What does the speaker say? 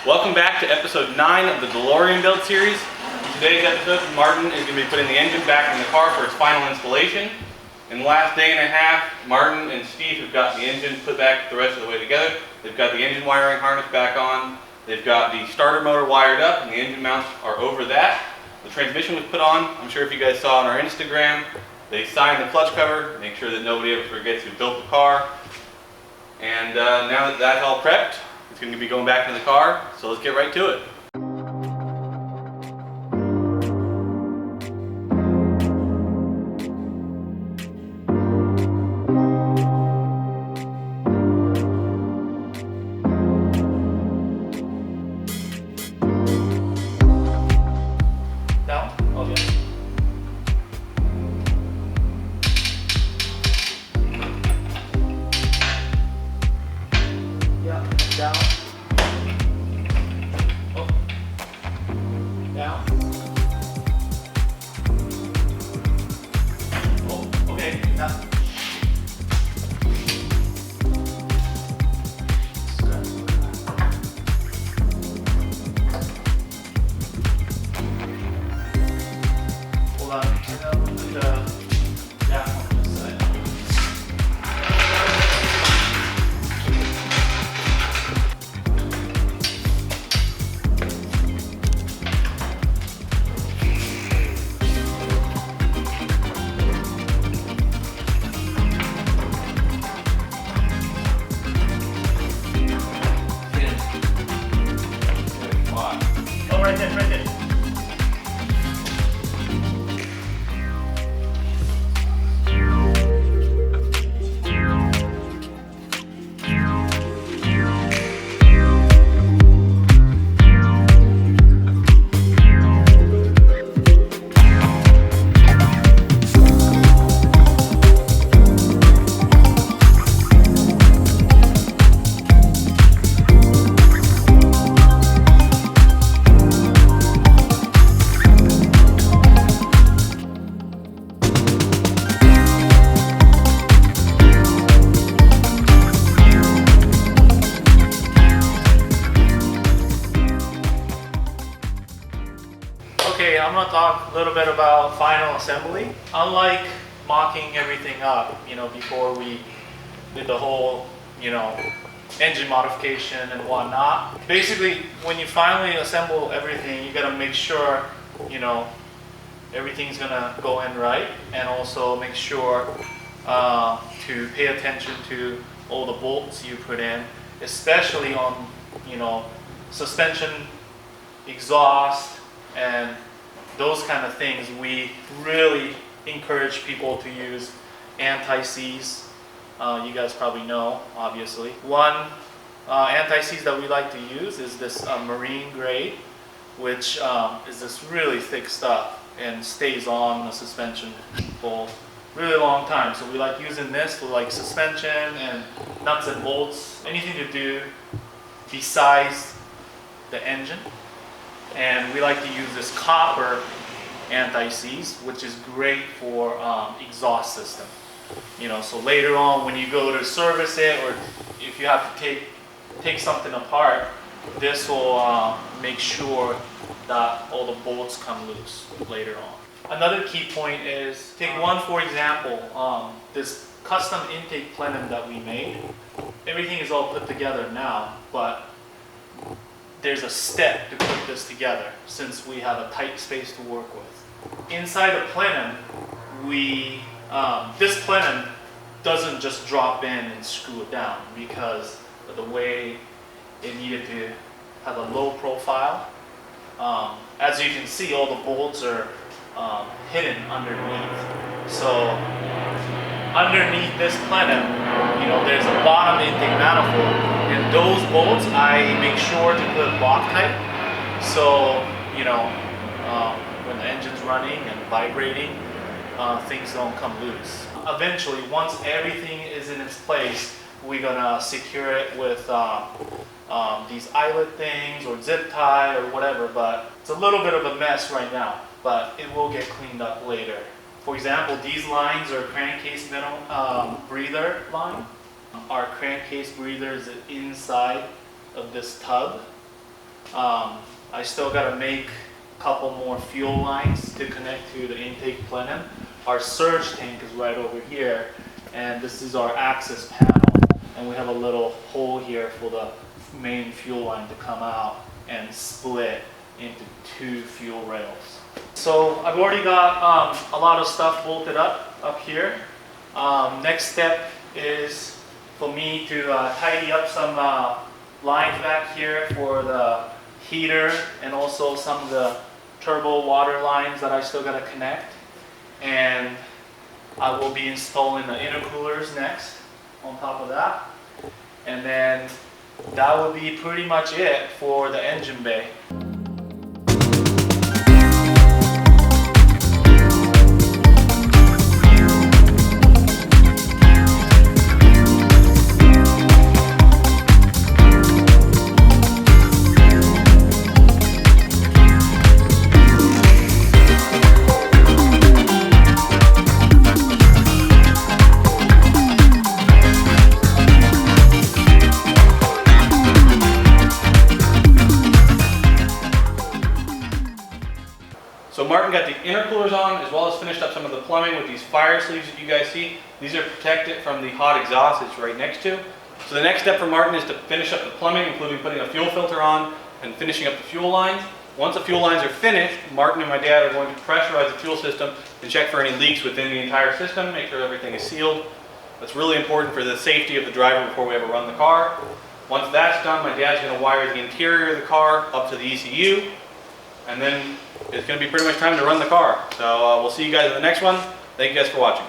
Welcome back to episode 9 of the Delorean build series. In today's episode, Martin is going to be putting the engine back in the car for its final installation. In the last day and a half, Martin and Steve have got the engine put back the rest of the way together. They've got the engine wiring harness back on. They've got the starter motor wired up, and the engine mounts are over that. The transmission was put on. I'm sure if you guys saw on our Instagram, they signed the clutch cover, make sure that nobody ever forgets who built the car. And now that that's all prepped, it's going to be going back in the car, so let's get right to it. Down? Oh yeah. Down. Oh. Down. Oh, okay. Now. Hold on. Do the down on this side. Oh, right there, right there. Okay, I'm gonna talk a little bit about final assembly. Unlike mocking everything up, before we did the whole, engine modification and whatnot. Basically, when you finally assemble everything, you gotta make sure, everything's gonna go in right, and also make sure to pay attention to all the bolts you put in, especially on, suspension, exhaust, and those kind of things. We really encourage people to use anti-seize. You guys probably know, obviously. One anti-seize that we like to use is this marine grade, which is this really thick stuff and stays on the suspension for a really long time. So we like using this for like suspension and nuts and bolts, anything to do besides the engine. And we like to use this copper anti-seize, which is great for exhaust system. So later on when you go to service it, or if you have to take something apart, this will make sure that all the bolts come loose later on. Another key point is, take one for example, this custom intake plenum that we made. Everything is all put together now, but there's a step to put this together since we have a tight space to work with. Inside the plenum, this plenum doesn't just drop in and screw it down because of the way it needed to have a low profile. As you can see, all the bolts are hidden underneath. So underneath this plenum, there's a bottom intake manifold. And those bolts, I make sure to put Loctite, so when the engine's running and vibrating, things don't come loose. Eventually, once everything is in its place, we're gonna secure it with these eyelet things or zip tie or whatever. But it's a little bit of a mess right now, but it will get cleaned up later. For example, these lines are crankcase breather line. Our crankcase breather is inside of this tub. I still got to make a couple more fuel lines to connect to the intake plenum. Our surge tank is right over here, and this is our access panel, and we have a little hole here for the main fuel line to come out and split into 2 fuel rails. So I've already got a lot of stuff bolted up here. Next step is for me to tidy up some lines back here for the heater and also some of the turbo water lines that I still got to connect. And I will be installing the intercoolers next on top of that. And then that will be pretty much it for the engine bay. So Martin got the intercoolers on, as well as finished up some of the plumbing with these fire sleeves that you guys see. These are protected from the hot exhaust it's right next to. So the next step for Martin is to finish up the plumbing, including putting a fuel filter on and finishing up the fuel lines. Once the fuel lines are finished, Martin and my dad are going to pressurize the fuel system and check for any leaks within the entire system, make sure everything is sealed. That's really important for the safety of the driver before we ever run the car. Once that's done, my dad's going to wire the interior of the car up to the ECU. And then it's going to be pretty much time to run the car. So we'll see you guys in the next one. Thank you guys for watching.